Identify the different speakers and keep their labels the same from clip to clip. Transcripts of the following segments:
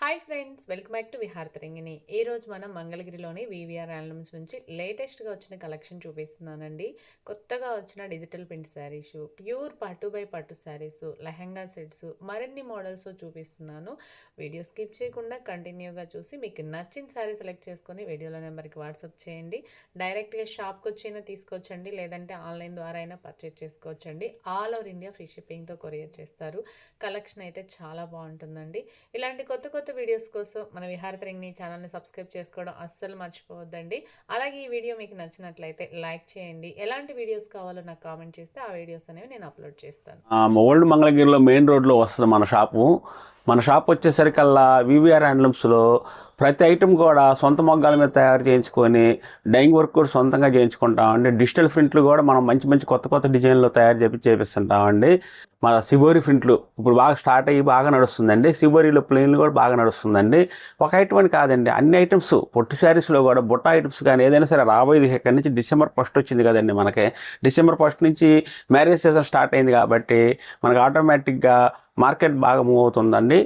Speaker 1: Hi friends, welcome back to Viharatarangini. ఈ రోజు మనం మంగళగిరిలోని వివిఆర్ హ్యాండ్లూమ్స్ నుంచి లేటెస్ట్గా వచ్చిన కలెక్షన్ చూపిస్తున్నానండి. కొత్తగా వచ్చిన డిజిటల్ ప్రింట్ శారీస్, ప్యూర్ పట్టు బై పట్టు శారీస్, లెహంగా సెట్స్, మరిన్ని మోడల్స్ చూపిస్తున్నాను. వీడియో స్కిప్ చేయకుండా కంటిన్యూగా చూసి మీకు నచ్చిన శారీ సెలెక్ట్ చేసుకొని వీడియోలో నెంబర్కి వాట్సాప్ చేయండి. డైరెక్ట్గా షాప్కి వచ్చినా తీసుకోవచ్చండి, లేదంటే ఆన్లైన్ ద్వారా అయినా పర్చేజ్ చేసుకోవచ్చండి. ఆల్ ఓవర్ ఇండియా ఫ్రీ షిప్పింగ్తో కొరియర్ చేస్తారు. కలెక్షన్ అయితే చాలా బాగుంటుందండి. ఇలాంటి కొత్త వీడియోస్ కోసం మన విహారతరంగిణి ఛానల్ని సబ్స్క్రైబ్ చేసుకోవడం అస్సలు మర్చిపోవద్దండి. అలాగే ఈ వీడియో మీకు నచ్చినట్లయితే లైక్ చేయండి. ఎలాంటి వీడియోస్ కావాలో నాకు కామెంట్ చేస్తే ఆ వీడియోస్ అనేవి నేను అప్లోడ్ చేస్తాను.
Speaker 2: ఓల్డ్ మంగళగిరిలో మెయిన్ రోడ్లో వస్తుంది మన షాప్ వచ్చేసరికల్లా వివిఆర్ హ్యాండ్లూమ్స్లో ప్రతి ఐటెం కూడా సొంత మొగ్గాల మీద తయారు చేయించుకొని డైయింగ్ వర్క్ కూడా సొంతంగా చేయించుకుంటామండి. డిజిటల్ ప్రింట్లు కూడా మనం మంచి కొత్త డిజైన్లో తయారు చేపిస్తుంటామండి. మన సిబోరి ప్రింట్లు ఇప్పుడు బాగా స్టార్ట్ అయ్యి బాగా నడుస్తుందండి. సిబోరిలో ప్లెయిన్లు కూడా బాగా నడుస్తుందండి. ఒక ఐటమ్ అని కాదండి, అన్ని ఐటమ్స్ పొట్టి శారీస్లో కూడా బుట్ట ఐటమ్స్ కానీ ఏదైనా సరే రాబోయేది ఇక్కడి నుంచి December 1 వచ్చింది కదండి. మనకి December 1 నుంచి మ్యారేజ్ సీజన్ స్టార్ట్ అయింది కాబట్టి మనకు ఆటోమేటిక్గా మార్కెట్ బాగా మూవ్ అవుతుందండి.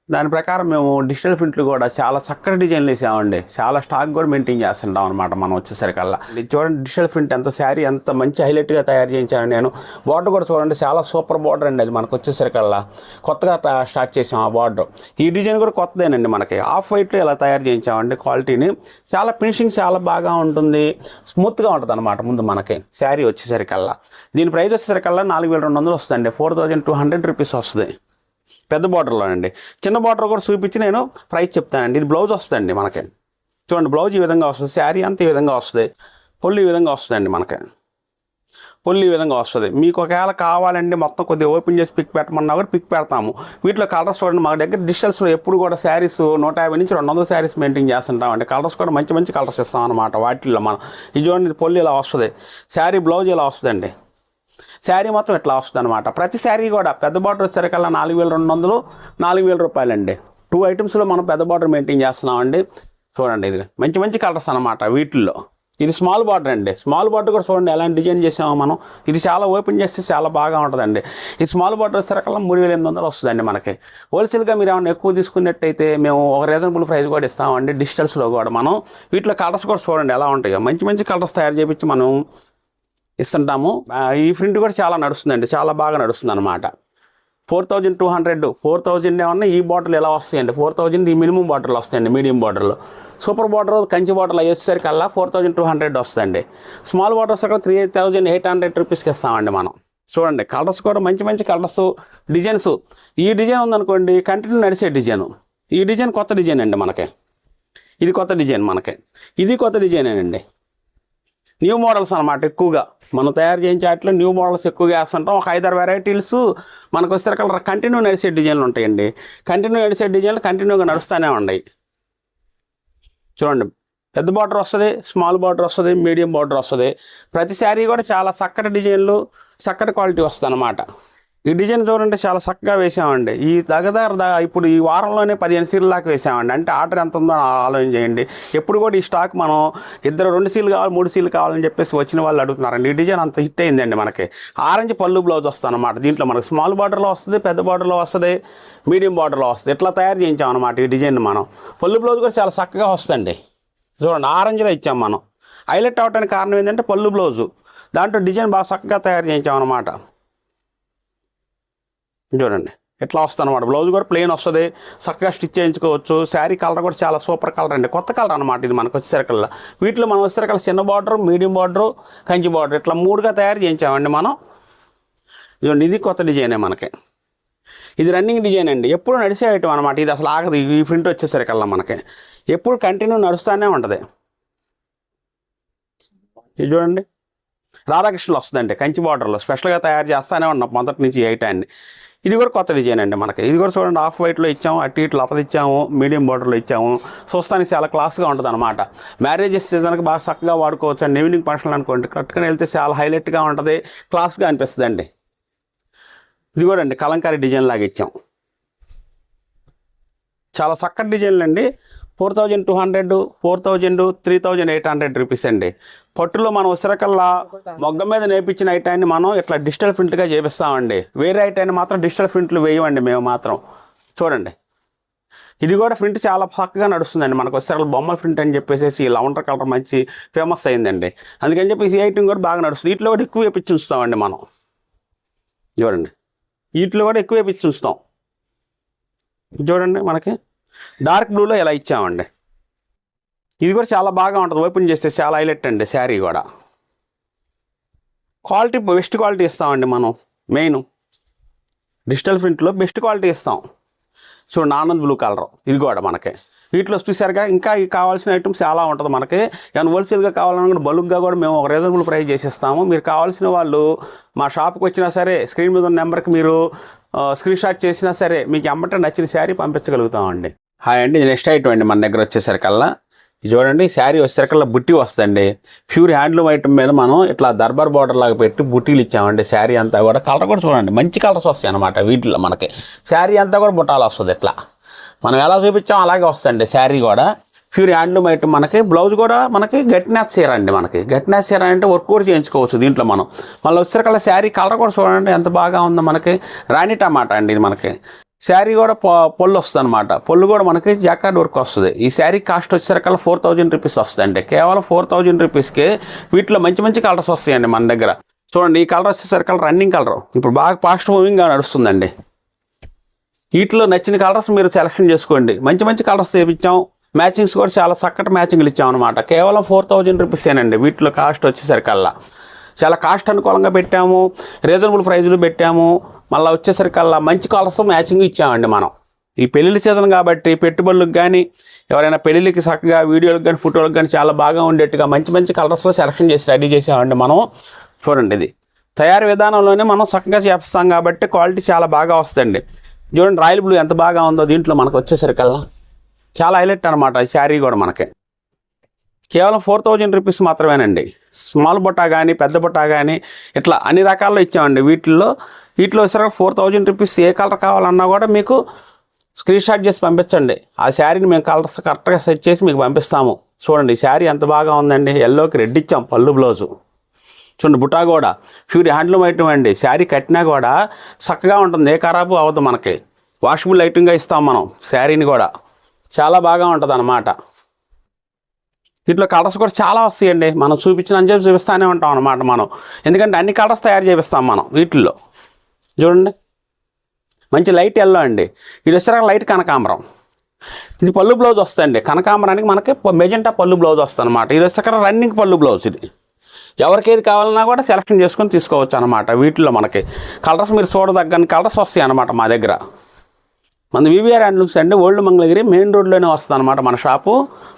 Speaker 2: దాని ప్రకారం మేము డిజిటల్ ప్రింట్లు కూడా చాలా చక్కటి డిజైన్లు వేసామండి. చాలా స్టాక్ కూడా మెయింటైన్ చేస్తుంటాం అనమాట. మనం వచ్చేసరికల్లా చూడండి, డిజిటల్ ప్రింట్ ఎంత శారీ ఎంత మంచి హైలైట్గా తయారు చేయించాను నేను. బార్డర్ కూడా చూడండి, చాలా సూపర్ బార్డర్ అండి. అది మనకు వచ్చేసరికల్లా కొత్తగా స్టార్ట్ చేసాం ఆ బార్డర్. ఈ డిజైన్ కూడా కొత్తదేనండి. మనకి ఆఫ్ వైట్లో ఇలా తయారు చేయించామండి. క్వాలిటీని చాలా ఫినిషింగ్ చాలా బాగా ఉంటుంది, స్మూత్గా ఉంటుంది అనమాట. ముందు మనకి శారీ వచ్చేసరికల్లా దీని ప్రైస్ వచ్చేసరికల్లా 4200 వస్తుందండి. 4200 రూపీస్ వస్తుంది పెద్ద బార్డర్లోనండి. చిన్న బార్డర్ కూడా చూపించి నేను ప్రైస్ చెప్తానండి. ఇది బ్లౌజ్ వస్తుందండి మనకి. చూడండి, బ్లౌజ్ ఈ విధంగా వస్తుంది, శారీ అంతా ఈ విధంగా వస్తుంది, పొల్లు ఈ విధంగా వస్తుందండి. మనకి పొల్లు ఈ విధంగా వస్తుంది. మీకు ఒకవేళ కావాలండి మొత్తం కొద్దిగా ఓపెన్ చేసి పిక్ పెట్టమన్నా కూడా పిక్ పెడతాము. వీటిలో కలర్స్ చూడండి, మా దగ్గర డిజిటల్స్లో ఎప్పుడు కూడా శారీస్ 150 నుంచి 200 శారీస్ మెయింటైన్ చేస్తుంటామండి. కలర్స్ కూడా మంచి కలర్స్ ఇస్తాం అనమాట. వాటిల్లో మనం ఇది చూడండి, పొల్లు ఇలా వస్తుంది, శారీ బ్లౌజ్ ఇలా వస్తుందండి. శారీ మొత్తం ఇట్లా వస్తుంది అనమాట. ప్రతి శారీ కూడా పెద్ద బార్డర్ వచ్చేసరికల్లా 4200 4000 రూపాయలండి. 2 ఐటమ్స్లో మనం పెద్ద బార్డర్ మెయింటైన్ చేస్తున్నామండి. చూడండి, ఇది మంచి కలర్స్ అనమాట. వీటిల్లో ఇది స్మాల్ బార్డర్ అండి. స్మాల్ బార్డర్ కూడా చూడండి ఎలాంటి డిజైన్ చేసామో మనం. ఇది చాలా ఓపెన్ చేస్తే చాలా బాగా ఉంటుందండి. ఈ స్మాల్ బార్డర్ వచ్చేసరికల్లా 3800 వస్తుందండి మనకి. హోల్సేల్గా మీరు ఏమైనా ఎక్కువ తీసుకున్నట్టయితే మేము ఒక రీజనబుల్ ప్రైస్ కూడా ఇస్తామండి. డిజిటల్స్లో కూడా మనం వీటిలో కలర్స్ కూడా చూడండి ఎలా ఉంటాయో. మంచి కలర్స్ తయారు చేయించి మనం ఇస్తుంటాము. ఈ ప్రింట్ కూడా చాలా నడుస్తుందండి, చాలా బాగా నడుస్తుంది అనమాట. 4200 4000 ఏమన్నా ఈ బాటిల్ ఎలా వస్తాయండి. 4000 ఈ మినిమం బాటిల్ వస్తాయండి. మీడియం బార్డర్లో సూపర్ బార్డర్ కంచి బాటిల్ అవి వచ్చేసరికల్లా 4200 వస్తుందండి. స్మాల్ బార్డర్స్ అక్కడ 3800 రూపీస్కి ఇస్తామండి మనం. చూడండి, కలర్స్ కూడా మంచి కలర్స్, డిజైన్స్. ఈ డిజైన్ ఉందనుకోండి కంటిన్యూ నడిచే డిజైన్. ఈ డిజైన్ కొత్త డిజైన్ అండి మనకి. ఇది కొత్త డిజైన్ మనకి. ఇది కొత్త డిజైనేనండి. న్యూ మోడల్స్ అనమాట. ఎక్కువగా మనం తయారు చేయించే వాటిలో న్యూ మోడల్స్ ఎక్కువగా వేస్తుంటాం. ఒక 5-6 వెరైటీస్ మనకు వచ్చేసరికల్లా కంటిన్యూ నడిచే డిజైన్లు ఉంటాయండి. కంటిన్యూ నడిచే డిజైన్లు కంటిన్యూగా నడుస్తూనే ఉన్నాయి. చూడండి, పెద్ద బార్డర్ వస్తుంది, స్మాల్ బార్డర్ వస్తుంది, మీడియం బార్డర్ వస్తుంది. ప్రతి శారీ కూడా చాలా చక్కటి డిజైన్లు, చక్కటి క్వాలిటీ వస్తుంది అనమాట. ఈ డిజైన్ చూడండి చాలా చక్కగా వేసామండి. ఈ ఇప్పుడు ఈ వారంలోనే 15 సీల్ దాకా వేసామండి. అంటే ఆర్డర్ ఎంత ఉందో ఆలోచన చేయండి. ఎప్పుడు కూడా ఈ స్టాక్ మనం 2 సీలు కావాలి 3 సీలు కావాలని చెప్పేసి వచ్చిన వాళ్ళు అడుగుతున్నారండి. ఈ డిజైన్ అంత హిట్ అయిందండి మనకి. ఆరెంజ్ పళ్ళు బ్లౌజ్ వస్తుంది అనమాట. దీంట్లో మనకి స్మాల్ బార్డర్లో వస్తుంది, పెద్ద బార్డర్లో వస్తుంది, మీడియం బార్డర్లో వస్తుంది. ఇట్లా తయారు చేయించాం అనమాట ఈ డిజైన్ మనం. పళ్ళు బ్లౌజ్ కూడా చాలా చక్కగా వస్తుందండి. చూడండి, ఆరెంజ్లో ఇచ్చాం మనం. హైలైట్ అవడానికి కారణం ఏంటంటే పళ్ళు బ్లౌజు. దాంట్లో డిజైన్ బాగా చక్కగా తయారు చేయించాం అనమాట. చూడండి, ఎట్లా వస్తుంది అనమాట. బ్లౌజ్ కూడా ప్లెయిన్ వస్తుంది, చక్కగా స్టిచ్ చేయించుకోవచ్చు. శారీ కలర్ కూడా చాలా సూపర్ కలర్ అండి, కొత్త కలర్ అనమాట. ఇది మనకు వచ్చేసరికల్లా వీటిలో మనం వచ్చేసరికల్లా చిన్న border, medium border, Kanchi border ఇట్లా 3గా తయారు చేయించామండి మనం. చూడండి, ఇది కొత్త డిజైనే మనకి. ఇది రన్నింగ్ డిజైన్ అండి, ఎప్పుడు నడిచే ఐటమ్ అనమాట. ఇది అసలు ఆగదు. ఈ ప్రింట్ వచ్చేసరికల్లా మనకి ఎప్పుడు కంటిన్యూ నడుస్తూనే ఉంటుంది. ఇది చూడండి, రాధాకృష్ణలు వస్తుందండి కంచి బార్డర్లో. స్పెషల్గా తయారు చేస్తూనే ఉన్నాం మొదటి నుంచి ఈ ఐటాన్ని. ఇది కూడా కొత్త డిజైన్ అండి మనకి. ఇది కూడా చూడండి, ఆఫ్ వైట్లో ఇచ్చాము, అటు ఇటు లతలు ఇచ్చాము, మీడియం బార్డర్లో ఇచ్చాము. చూస్తానికి చాలా క్లాస్గా ఉంటుంది అనమాట. మ్యారేజెస్ సీజన్కి బాగా చక్కగా వాడుకోవచ్చు అండి. ఈవినింగ్ ఫంక్షన్ అనుకోండి కట్టుకుని వెళ్తే చాలా హైలైట్గా ఉంటుంది, క్లాస్గా అనిపిస్తుంది అండి. ఇది కూడా అండి కలంకారీ డిజైన్ లాగా ఇచ్చాం. చాలా చక్కటి డిజైన్లు అండి. 4200 4000 3800 రూపీస్ అండి. పట్టులో మనం ఉసిరకల్లా మొగ్గ మీద నేర్పించిన ఐటాన్ని మనం ఇట్లా డిజిటల్ ప్రింట్గా చేపిస్తామండి. వేరే ఐటాన్ని మాత్రం డిజిటల్ ప్రింట్లు వేయమండి మేము మాత్రం. చూడండి, ఇది కూడా ప్రింట్ చాలా చక్కగా నడుస్తుందండి. మనకు వచ్చేసరికి బొమ్మల ప్రింట్ అని చెప్పేసి లవండర్ కలర్ మంచి ఫేమస్ అయిందండి. అందుకని చెప్పి ఈ ఐటమ్ కూడా బాగా నడుస్తుంది. వీటిలో కూడా ఎక్కువ వేపించి ఉంచుతామండి మనం. చూడండి, వీటిలో కూడా ఎక్కువ వేపించి ఉంచుతాం. చూడండి, మనకి డార్క్ బ్లూలో ఇలా ఇచ్చామండి. ఇది కూడా చాలా బాగా ఉంటుంది. ఓపెన్ చేస్తే చాలా హైలైట్ అండి. శారీ కూడా క్వాలిటీ బెస్ట్ క్వాలిటీ ఇస్తామండి మనం. మెయిన్ డిజిటల్ ప్రింట్లో బెస్ట్ క్వాలిటీ ఇస్తాం. చూడండి, ఆనంద్ బ్లూ కలర్. ఇది కూడా మనకి వీటిలో చూసారుగా. ఇంకా కావాల్సిన ఐటమ్స్ చాలా ఉంటుంది మనకి. ఏమైనా హోల్సేల్గా కావాలన్నా బల్క్గా కూడా మేము ఒక రీజనబుల్ ప్రైస్ చేసిస్తాము. మీరు కావాల్సిన వాళ్ళు మా షాప్కి వచ్చినా సరే స్క్రీన్ మీద ఉన్న నెంబర్కి మీరు స్క్రీన్ షాట్ చేసినా సరే మీకు ఎమ్మటే నచ్చిన శారీ పంపించగలుగుతామండి. హాయ్ అండి, నెక్స్ట్ ఐటమ్ అండి మన దగ్గర వచ్చేసరికల్లా. ఇది చూడండి, శారీ వచ్చేసరికల్లా బుట్టి వస్తుందండి. ప్యూర్ హ్యాండ్లూమ్ ఐటమ్ మీద మనం ఇట్లా దర్బార్ బార్డర్ లాగా పెట్టి బుట్టీలు ఇచ్చామండి. శారీ అంతా కూడా కలర్ కూడా చూడండి, మంచి కలర్స్ వస్తాయి అన్నమాట. వీటిలో మనకి శారీ అంతా కూడా బుట్టాలు వస్తుంది. ఇట్లా మనం ఎలా చూపించాం అలాగే వస్తుంది శారీ కూడా. Pure handloom item. మనకి బ్లౌజ్ కూడా మనకి గట్టినాథ్ చీర అండి. మనకి గట్టినాథ్ చీర అంటే వర్క్ కూడా చేయించుకోవచ్చు దీంట్లో మనం. మళ్ళీ వచ్చేసరికల్లా శారీ కలర్ కూడా చూడండి ఎంత బాగా ఉందో. మనకి రాణి టమాటా అండి ఇది. మనకి శారీ కూడా పొల్లు వస్తుంది అనమాట. పొల్లు కూడా మనకి జాకార్డ్ వర్క్ వస్తుంది. ఈ శారీ కాస్ట్ వచ్చేసరికల్లా 4000 రూపీస్ వస్తుందండి. కేవలం 4000 రూపీస్కి వీటిలో మంచి మంచి కలర్స్ వస్తాయండి మన దగ్గర. చూడండి, ఈ కలర్ వచ్చేసరికల్లా రన్నింగ్ కలర్, ఇప్పుడు బాగా ఫాస్ట్ మూవింగ్గా నడుస్తుందండి. వీటిలో నచ్చిన కలర్స్ మీరు సెలెక్షన్ చేసుకోండి. మంచి మంచి కలర్స్ చేయించాం. మ్యాచింగ్స్ కూడా చాలా చక్కటి మ్యాచింగ్లు ఇచ్చాం అనమాట. కేవలం 4000 రూపీసేనండి వీటిలో కాస్ట్ వచ్చేసరికల్లా. చాలా కాస్ట్ అనుకూలంగా పెట్టాము, రీజనబుల్ ప్రైజ్లు పెట్టాము. మళ్ళీ వచ్చేసరికల్లా మంచి కలర్స్ మ్యాచింగ్ ఇచ్చామండి మనం. ఈ పెళ్ళిళ్ళ సీజన్ కాబట్టి పెట్టుబడులకు కానీ ఎవరైనా పెళ్ళిళ్ళకి చక్కగా వీడియోలకు కానీ ఫోటోలకు కానీ చాలా బాగా ఉండేట్టుగా మంచి మంచి కలర్స్లో సెలెక్షన్ చేసి రెడీ చేసామండి మనం. చూడండి, ఇది తయారు విధానంలోనే మనం చక్కగా చేస్తాం కాబట్టి క్వాలిటీ చాలా బాగా వస్తుందండి. చూడండి, రాయల్ బ్లూ ఎంత బాగా ఉందో దీంట్లో మనకు వచ్చేసరికల్లా. చాలా హైలైట్ అనమాట ఈ శారీ కూడా మనకి. కేవలం 4000 రూపీస్ మాత్రమేనండి. స్మాల్ బుట్ట కానీ పెద్ద బుట్ట కానీ ఇట్లా అన్ని రకాల్లో ఇచ్చామండి. వీటిలో వచ్చేసరికి 4000 రూపీస్. ఏ కలర్ కావాలన్నా కూడా మీకు స్క్రీన్ షాట్ చేసి పంపించండి. ఆ శారీని మేము కలర్స్ కరెక్ట్గా సెట్ చేసి మీకు పంపిస్తాము. చూడండి, ఈ శారీ ఎంత బాగా ఉందండి. ఎల్లోకి రెడ్ ఇచ్చాం పళ్ళు బ్లౌజు. చూడండి, బుటా కూడా ప్యూర్ హ్యాండ్లూమ్ ఐటమ్ అండి. శారీ కట్టినా కూడా చక్కగా ఉంటుంది, ఏ ఖరాబు అవ్వదు. మనకి వాషబుల్ ఐటమ్గా ఇస్తాం మనం శారీని కూడా. చాలా బాగా ఉంటుంది అన్నమాట. వీటిలో కలర్స్ కూడా చాలా వస్తాయండి. మనం చూపించినని చెప్పి చూపిస్తూనే ఉంటాం అన్నమాట మనం. ఎందుకంటే అన్ని కలర్స్ తయారు చేపిస్తాం మనం వీటిల్లో. చూడండి, మంచి లైట్ ఎల్లో అండి. ఇది వచ్చేసరికి లైట్ కనకాంబరం. ఇది పళ్ళు బ్లౌజ్ వస్తుందండి. కనకాంబరానికి మనకి మెజెంటా పళ్ళు బ్లౌజ్ వస్తుంది అనమాట. ఇది వచ్చేసరికి రన్నింగ్ పళ్ళు బ్లౌజ్. ఇది ఎవరికి ఏది కావాలన్నా కూడా సెలెక్షన్ చేసుకొని తీసుకోవచ్చు అనమాట. వీటిలో మనకి కలర్స్ మీరు చూడదగ్గని కలర్స్ వస్తాయి అన్నమాట మా దగ్గర. మన వివిఆర్ హ్యాండ్లూమ్స్ అండి, ఓల్డ్ మంగళగిరి మెయిన్ రోడ్లోనే వస్తుంది అనమాట మన షాపు.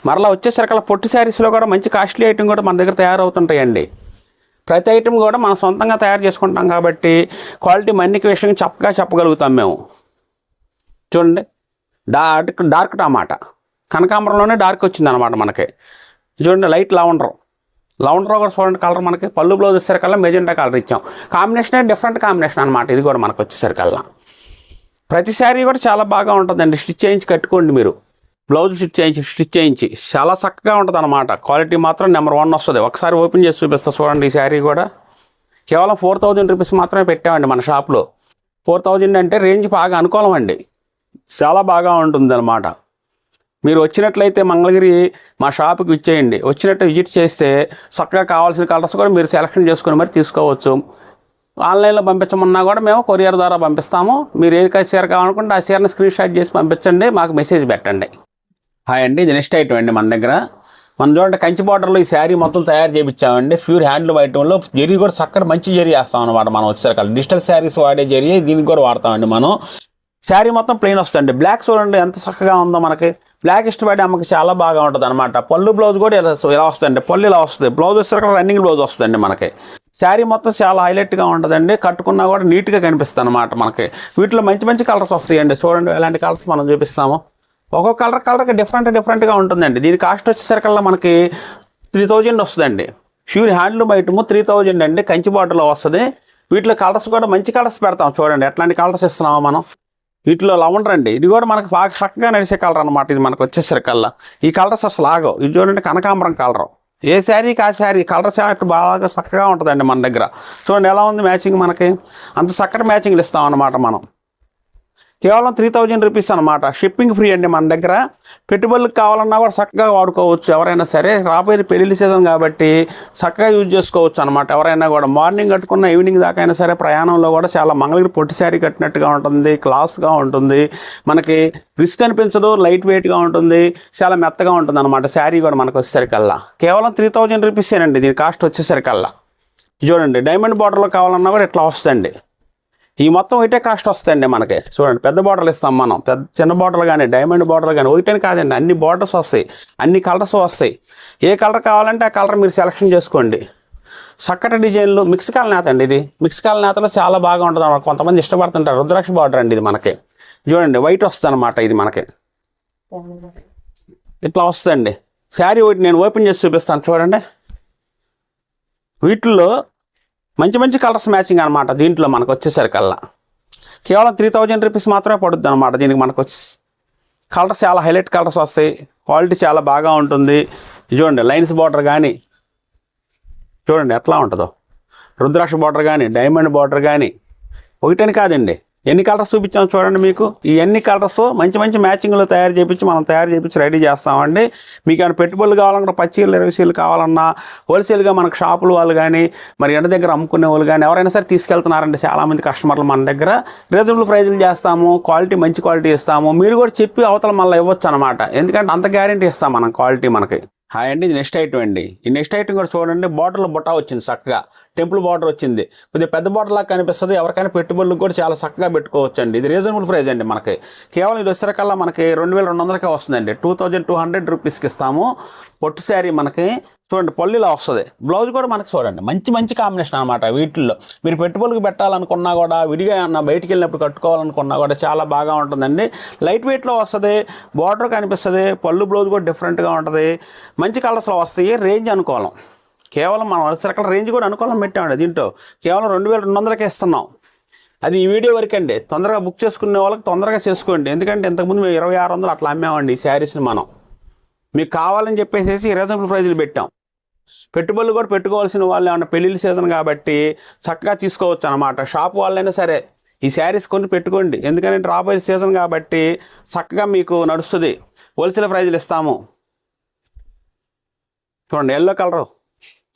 Speaker 2: మరలా వచ్చేసరికి పొట్టి శారీస్లో కూడా మంచి కాస్ట్లీ ఐటమ్ కూడా మన దగ్గర తయారవుతుంటాయండి. ప్రతి ఐటమ్ కూడా మనం సొంతంగా తయారు చేసుకుంటాం కాబట్టి క్వాలిటీ మన్నిక విషయం చక్కగా చెప్పగలుగుతాం మేము. చూడండి, డార్క్ టమాటా కనకాంబరంలోనే డార్క్ వచ్చింది అనమాట మనకి. చూడండి, లైట్ లవండర్ కూడా చూడండి కలర్. మనకి పళ్ళు బ్లౌజ్ వచ్చేసరికల్లా మెజెంటా కలర్ ఇచ్చాం. కాంబినేషనే డిఫరెంట్ కాంబినేషన్ అనమాట. ఇది కూడా మనకు వచ్చేసరికల్లా ప్రతి శారీ కూడా చాలా బాగా ఉంటుందండి. స్టిచ్ చేయించి కట్టుకోండి మీరు. బ్లౌజ్ స్టిచ్ చేయించి చాలా చక్కగా ఉంటుంది అనమాట. క్వాలిటీ మాత్రం నెంబర్ 1 వస్తుంది. ఒకసారి ఓపెన్ చేసి చూపిస్తా చూడండి. ఈ శారీ కూడా కేవలం 4000 రూపీస్ మాత్రమే పెట్టామండి మన షాప్లో. 4000 అంటే రేంజ్ బాగా అనుకూలం అండి. చాలా బాగా ఉంటుంది అనమాట. మీరు వచ్చినట్లయితే మంగళగిరి మా షాప్కి ఇచ్చేయండి. వచ్చినట్టు విజిట్ చేస్తే చక్కగా కావాల్సిన కలర్స్ కూడా మీరు సెలెక్షన్ చేసుకొని మరి తీసుకోవచ్చు. ఆన్లైన్లో పంపించమన్నా కూడా మేము కొరియర్ ద్వారా పంపిస్తాము. మీరు ఏ చీర కావాలనుకుంటే ఆ చీరని స్క్రీన్ షాట్ చేసి పంపించండి, మాకు మెసేజ్ పెట్టండి. హాయ్ అండి, ఇది నెక్స్ట్ ఐటమ్ అండి మన దగ్గర. మనం చూడండి, కంచి బార్డర్లో ఈ శారీ మొత్తం తయారు చేయించామండి. ప్యూర్ హ్యాండ్లూమ్ ఐటంలో జరీ కూడా చక్కటి మంచి జరీ వేస్తాం అనమాట. మనం వచ్చేసరికి డిజిటల్ శారీస్ వాడే జరీ దీనికి కూడా వాడతామండి మనం. శారీ మొత్తం ప్లెయిన్ వస్తుంది. బ్లాక్ చూడండి ఎంత చక్కగా ఉందో. మనకి బ్లాక్ ఇష్టపడే అమ్మకి చాలా బాగా ఉంటుంది అనమాట. పళ్ళు బ్లౌజ్ కూడా ఇలా వస్తుందండి. పళ్ళు ఇలా వస్తుంది. బ్లౌజ్ వచ్చేసరికి రన్నింగ్ బ్లౌజ్ వస్తుందండి మనకి. శారీ మొత్తం చాలా హైలైట్గా ఉంటుందండి. కట్టుకున్నా కూడా నీట్గా కనిపిస్తుంది అనమాట మనకి. వీటిలో మంచి మంచి కలర్స్ వస్తాయండి. చూడండి, ఎలాంటి కలర్స్ మనం చూపిస్తాము. ఒక్కొక్క కలర్కి డిఫరెంట్గా ఉంటుందండి. దీని కాస్ట్ వచ్చేసరికల్లా మనకి 3000 వస్తుందండి. ప్యూర్ హ్యాండ్లూమ్ ఐటమ్ 3000 అండి. కంచి బార్డర్లో వస్తుంది. వీటిలో కలర్స్ కూడా మంచి కలర్స్ పెడతాం. చూడండి ఎట్లాంటి కలర్స్ ఇస్తున్నామో మనం. వీటిలో లవండర్ అండి. ఇది కూడా మనకు బాగా చక్కగా నడిచే కలర్ అనమాట. ఇది మనకు వచ్చేసరికల్లా ఈ కలర్స్ అసలు ఆగవు. ఇది చూడండి, కనకాంబరం కలర్. ఏ శారీకి ఆ శారీ కలర్ శారీ బాగా చక్కగా ఉంటుందండి మన దగ్గర. చూడండి ఎలా ఉంది మ్యాచింగ్. మనకి అంత చక్కటి మ్యాచింగ్లు ఇస్తాం అన్నమాట మనం. కేవలం 3000 రూపీస్ అనమాట. షిప్పింగ్ ఫ్రీ అండి మన దగ్గర. పెట్టుబడులకు కావాలన్నా కూడా చక్కగా వాడుకోవచ్చు ఎవరైనా సరే. రాబోయే పెళ్లి సీజన్ కాబట్టి చక్కగా యూజ్ చేసుకోవచ్చు అనమాట. ఎవరైనా కూడా మార్నింగ్ కట్టుకున్న ఈవినింగ్ దాకా అయినా సరే ప్రయాణంలో కూడా చాలా మంగళగిరి పొట్టి శారీ కట్టినట్టుగా ఉంటుంది, క్లాస్గా ఉంటుంది, మనకి రిస్క్ అనిపించదు, లైట్ వెయిట్గా ఉంటుంది, చాలా మెత్తగా ఉంటుంది అనమాట. శారీ కూడా మనకు వచ్చేసరికల్లా కేవలం 3000 రూపీసేనండి దీని కాస్ట్ వచ్చేసరికల్లా. చూడండి డైమండ్ బార్డర్లో కావాలన్నా కూడా ఇట్లా వస్తుంది. ఈ మొత్తం ఒకటే కాస్ట్ వస్తాయండి మనకి. చూడండి పెద్ద బార్డర్లు ఇస్తాం మనం, చిన్న బార్డర్లు కానీ డైమండ్ బార్డర్లు కానీ ఒకటేని కాదండి, అన్ని బార్డర్స్ వస్తాయి, అన్ని కలర్స్ వస్తాయి. ఏ కలర్ కావాలంటే ఆ కలర్ మీరు సెలెక్షన్ చేసుకోండి. చక్కటి డిజైన్లు మిక్స్ కాల నేత అండి. ఇది మిక్స్ కాల నేతలో చాలా బాగా ఉంటుంది అన్నమాట. కొంతమంది ఇష్టపడుతుంటారు. రుద్రాక్ష బార్డర్ అండి ఇది మనకి. చూడండి వైట్ వస్తుంది అనమాట ఇది మనకి. ఇట్లా వస్తుందండి శారీ. ఒకటి నేను ఓపెన్ చేసి చూపిస్తాను చూడండి. వీటిల్లో మంచి మంచి కలర్స్ మ్యాచింగ్ అనమాట. దీంట్లో మనకు వచ్చేసరికల్లా కేవలం 3000 రూపీస్ మాత్రమే పడుద్ది అనమాట. దీనికి మనకు వచ్చి కలర్స్ చాలా హైలైట్ కలర్స్ వస్తాయి, క్వాలిటీ చాలా బాగా ఉంటుంది. చూడండి లైన్స్ బార్డర్ కానీ చూడండి ఎట్లా ఉంటుందో, రుద్రాక్ష బార్డర్ కానీ డైమండ్ బార్డర్ కానీ ఒకటని కాదండి, ఎన్ని కలర్స్ చూపించాము చూడండి. మీకు ఈ ఎన్ని కలర్స్ మంచి మంచి మ్యాచింగ్లో తయారు చేయించి రెడీ చేస్తామండి. మీకు ఏమైనా పెట్టుబడులు కావాలన్నా 10 చీరలు 20 చీరలు కావాలన్నా హోల్సేల్గా మనకు షాపులు వాళ్ళు కానీ మరి ఎండ దగ్గర అమ్ముకునే వాళ్ళు కానీ ఎవరైనా సరే తీసుకెళ్తున్నారండి. చాలామంది కస్టమర్లు మన దగ్గర రీజనబుల్ ప్రైజులు చేస్తాము, క్వాలిటీ మంచి క్వాలిటీ ఇస్తాము. మీరు కూడా చెప్పి అవతల మళ్ళీ ఇవ్వచ్చు అనమాట. ఎందుకంటే అంత గ్యారెంటీ ఇస్తాం మనం క్వాలిటీ మనకి. హాయ్ అండి, ఇది నెక్స్ట్ ఐటమ్ అండి. ఈ నెక్స్ట్ ఐటమ్ కూడా చూడండి, బార్డర్లో బుట్ట వచ్చింది చక్కగా, టెంపుల్ బార్డర్ వచ్చింది. కొద్దిగా పెద్ద బార్డర్ లాగా కనిపిస్తుంది. ఎవరికైనా పెట్టుబడులకు కూడా చాలా చక్కగా పెట్టుకోవచ్చు అండి. ఇది రీజనబుల్ ప్రైస్ అండి మనకి. కేవలం ఇది వచ్చేసరికల్లా మనకి 2200కే వస్తుందండి. 2200 రూపీస్కి ఇస్తాము. పొట్టు శారీ మనకి చూడండి పళ్ళులా వస్తుంది. బ్లౌజ్ కూడా మనకి చూడండి మంచి మంచి కాంబినేషన్ అనమాట. వీటిల్లో మీరు పెట్టుబడులకు పెట్టాలనుకున్నా కూడా, విడిగా ఏమన్నా బయటికి వెళ్ళినప్పుడు కట్టుకోవాలనుకున్నా కూడా చాలా బాగా ఉంటుందండి. లైట్ వెయిట్లో వస్తుంది, బార్డర్ కనిపిస్తుంది, పళ్ళు బ్లౌజ్ కూడా డిఫరెంట్గా ఉంటుంది, మంచి కలర్స్లో వస్తాయి. రేంజ్ అనుకోవాలి, కేవలం మనం వచ్చేసరికల్లా రేంజ్ కూడా అనుకూలం పెట్టామండి. దీంట్లో కేవలం 2200కే ఇస్తున్నాం. అది ఈ వీడియో వరకు అండి. తొందరగా బుక్ చేసుకునే వాళ్ళకి తొందరగా చేసుకోండి. ఎందుకంటే ఇంతకుముందు మేము 2600 అట్లా అమ్మామండి ఈ శారీస్ని. మనం మీకు కావాలని చెప్పేసి రీజనబుల్ ప్రైజులు పెట్టాం. పెట్టుబడులు కూడా పెట్టుకోవాల్సిన వాళ్ళు ఏమన్నా పెళ్ళిళ్ళ సీజన్ కాబట్టి చక్కగా తీసుకోవచ్చు అనమాట. షాప్ వాళ్ళైనా సరే ఈ శారీస్ కొన్ని పెట్టుకోండి. ఎందుకంటే రాబోయే సీజన్ కాబట్టి చక్కగా మీకు నడుస్తుంది. హోల్సేల్ ప్రైజులు ఇస్తాము. చూడండి ఎల్లో కలరు,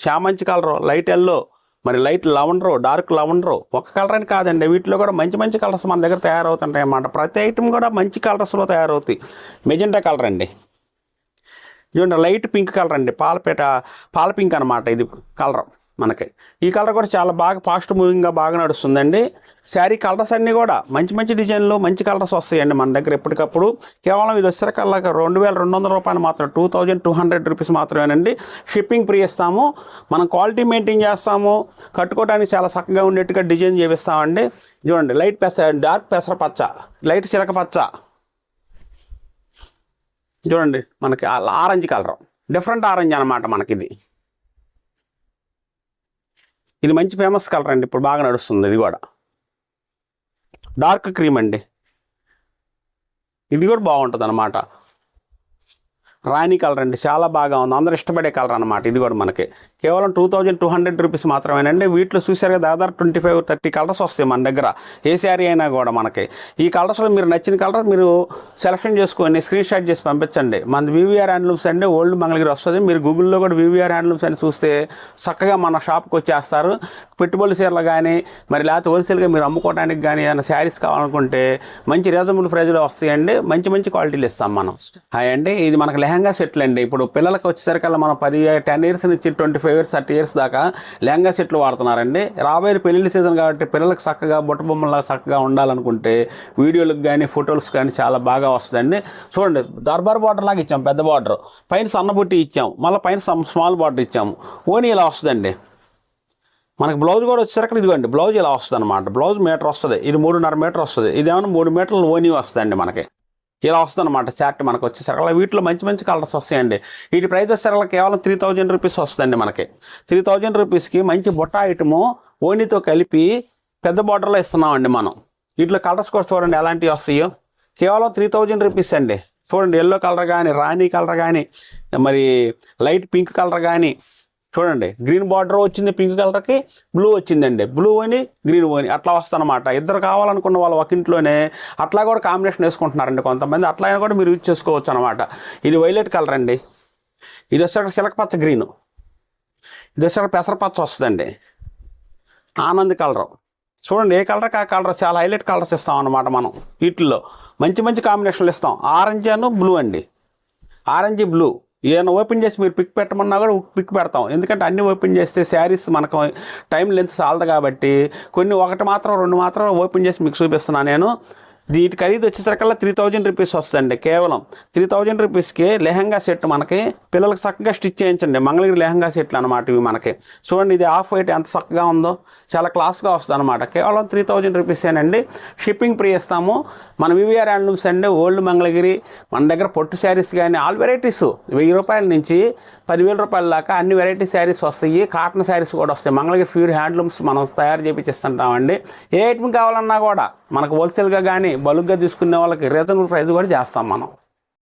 Speaker 2: చామంచి కలరు, లైట్ ఎల్లో, మరి లైట్ లెవెండరు, డార్క్ లెవెండరు. ఒక కలర్ అని కాదండి, వీటిలో కూడా మంచి మంచి కలర్స్ మన దగ్గర తయారవుతుంటాయి అన్నమాట. ప్రతి ఐటమ్ కూడా మంచి కలర్స్లో తయారవుతాయి. మెజెంటా కలర్ అండి, చూడండి లైట్ పింక్ కలర్ అండి, పాల పింక్ అనమాట ఇది కలర్ మనకి. ఈ కలర్ కూడా చాలా బాగా ఫాస్ట్ మూవింగ్గా బాగా నడుస్తుందండి. శారీ కలర్స్ అన్నీ కూడా మంచి మంచి డిజైన్లు మంచి కలర్స్ వస్తాయండి మన దగ్గర ఎప్పటికప్పుడు. కేవలం ఇది వచ్చేసరికల్లా 2200 రూపాయలు మాత్రం, 2200 రూపీస్ మాత్రమేనండి. షిప్పింగ్ ఫ్రీ ఇస్తాము. మనం క్వాలిటీ మెయింటైన్ చేస్తాము. కట్టుకోవడానికి చాలా చక్కగా ఉండేట్టుగా డిజైన్ చేపిస్తామండి. చూడండి లైట్ డార్క్ పెసర పచ్చ, లైట్ చిలక పచ్చ, చూడండి మనకి ఆరెంజ్ కలర్, డిఫరెంట్ ఆరెంజ్ అనమాట మనకి. ఇది మంచి ఫేమస్ కలర్ అండి, ఇప్పుడు బాగా నడుస్తుంది. ఇది కూడా డార్క్ క్రీమ్ అండి, ఇది కూడా బాగుంటుంది అనమాట. రాణి కలర్ అండి, చాలా బాగా ఉంది, అందరూ ఇష్టపడే కలర్ అనమాట. ఇది కూడా మనకి కేవలం 2200 రూపీస్ మాత్రమేనండి. వీటిలో చూసారుగా దాదాపు 25-30 కలర్స్ వస్తాయి మన దగ్గర. ఏ శారీ అయినా కూడా మనకి ఈ కలర్స్లో మీరు నచ్చిన కలర్ మీరు సెలెక్షన్ చేసుకొని స్క్రీన్ షాట్ చేసి పంపించండి. మన వివిఆర్ హ్యాండ్లూమ్స్ అండి, ఓల్డ్ మంగళగిరి వస్తుంది. మీరు గూగుల్లో కూడా వివిఆర్ హ్యాండ్లూమ్స్ అని చూస్తే చక్కగా మన షాప్కి వచ్చేస్తారు. పెట్టుబడి చీరలు కానీ మరి లేకపోతే హోల్సేల్గా మీరు అమ్ముకోవడానికి కానీ ఏమైనా శారీస్ కావాలనుకుంటే మంచి రీజనబుల్ ప్రైజ్లో వస్తాయండి. మంచి మంచి క్వాలిటీలు ఇస్తాం మనం. హాయ్ అండి, ఇది మనకి లెహంగా సెట్లు అండి. ఇప్పుడు పిల్లలకు వచ్చేసరికల్లా మనం 10 ఇయర్స్ నుంచి 25 ఇయర్స్ 30 ఇయర్స్ దాకా లెహంగా సెట్లు వాడుతున్నారండి. రాబోయే పెళ్లి సీజన్ కాబట్టి పిల్లలకు చక్కగా బుట్ట బొమ్మలా చక్కగా ఉండాలనుకుంటే వీడియోలకు కానీ ఫోటోస్ కానీ చాలా బాగా వస్తుందండి. చూడండి దర్బార్ బార్డర్ లాగా ఇచ్చాము, పెద్ద బార్డర్, పైన సన్నబుట్టి ఇచ్చాము, మళ్ళీ పైన స్మాల్ బార్డర్ ఇచ్చాము. ఓని ఇలా వస్తుందండి మనకి. బ్లౌజ్ కూడా వచ్చేసరికి ఇదిగోండి బ్లౌజ్ ఇలా వస్తుంది అనమాట. బ్లౌజ్ మీటర్ వస్తుంది, ఇది 3.5 మీటర్ వస్తుంది. ఇదేమన్నా 3 మీటర్లు ఓని వస్తుందండి మనకి. ఇలా వస్తుంది అనమాట చార్ట్ మనకు వచ్చేసరికి. వీటిలో మంచి మంచి కలర్స్ వస్తాయండి. వీటి ప్రైస్ వచ్చేసరికి కేవలం 3000 రూపీస్ వస్తుందండి మనకి. 3000 రూపీస్కి మంచి బుట్ట ఐటము ఓనితో కలిపి పెద్ద బార్డర్లో ఇస్తున్నామండి మనం. వీటిలో కలర్స్ కూడా చూడండి ఎలాంటివి వస్తాయో. కేవలం 3000 రూపీస్ అండి. చూడండి ఎల్లో కలర్ కానీ, రాణి కలర్ కానీ, మరి లైట్ పింక్ కలర్ కానీ, చూడండి గ్రీన్ బార్డర్ వచ్చింది, పింక్ కలర్కి బ్లూ వచ్చిందండి, బ్లూ అని గ్రీన్ అని అట్లా వస్తుందన్నమాట. ఇద్దరు కావాలనుకున్న వాళ్ళు ఒక ఇంట్లోనే అట్లా కూడా కాంబినేషన్ వేసుకుంటున్నారండి కొంతమంది. అట్లా అయినా కూడా మీరు యూజ్ చేసుకోవచ్చు అనమాట. ఇది వైలెట్ కలర్ అండి, ఇది వచ్చేసరికి సిలక పచ్చ గ్రీను, ఇది వచ్చేసరికి పెసరపచ్చ వస్తుందండి, ఆనంద్ కలరు. చూడండి ఏ కలర్కి ఆ కలర్, చాలా హైలైట్ కలర్స్ ఇస్తాం అన్నమాట మనం. వీటిల్లో మంచి మంచి కాంబినేషన్లు ఇస్తాం. ఆరెంజ్ అను బ్లూ అండి, ఆరెంజ్ బ్లూ ఏదైనా ఓపెన్ చేసి మీరు పిక్ పెట్టమన్నా కూడా పిక్ పెడతాం. ఎందుకంటే అన్నీ ఓపెన్ చేస్తే శారీస్ మనకు టైం లెంత్ చాలదు కాబట్టి కొన్ని ఒకటి మాత్రం రెండు మాత్రం ఓపెన్ చేసి మీకు చూపిస్తున్నాను నేను. వీటి ఖరీదు వచ్చేసరికల్లా 3000 రూపీస్ వస్తుందండి. కేవలం 3000 రూపీస్కి లెహంగా సెట్ మనకి పిల్లలకు చక్కగా స్టిచ్ చేయించండి. మంగళగిరి లెహంగా సెట్లు అనమాట ఇవి మనకి. చూడండి ఇది ఆఫ్ వైట్ ఎంత చక్కగా ఉందో, చాలా క్లాస్గా వస్తుంది అనమాట. కేవలం 3000 రూపీసేనండి. షిప్పింగ్ ఫ్రీ ఇస్తాము. మన వివిఆర్ హ్యాండ్లూమ్స్ అండి, ఓల్డ్ మంగళగిరి. మన దగ్గర పొట్టు శారీస్ కానీ ఆల్ వెరైటీస్ 1000 రూపాయల నుంచి 10,000 రూపాయల దాకా అన్ని వెరైటీ శారీస్ వస్తాయి. కాటన్ శారీస్ కూడా వస్తాయి. మంగళగిరి ప్యూర్ హ్యాండ్లూమ్స్ మనం తయారు చేయించిస్తుంటామండి. ఏ ఐటమ్ కావాలన్నా కూడా మనకు హోల్సేల్గా కానీ బల్క్గా తీసుకునే వాళ్ళకి రీజనబుల్ ప్రైస్ కూడా చేస్తాం మనం.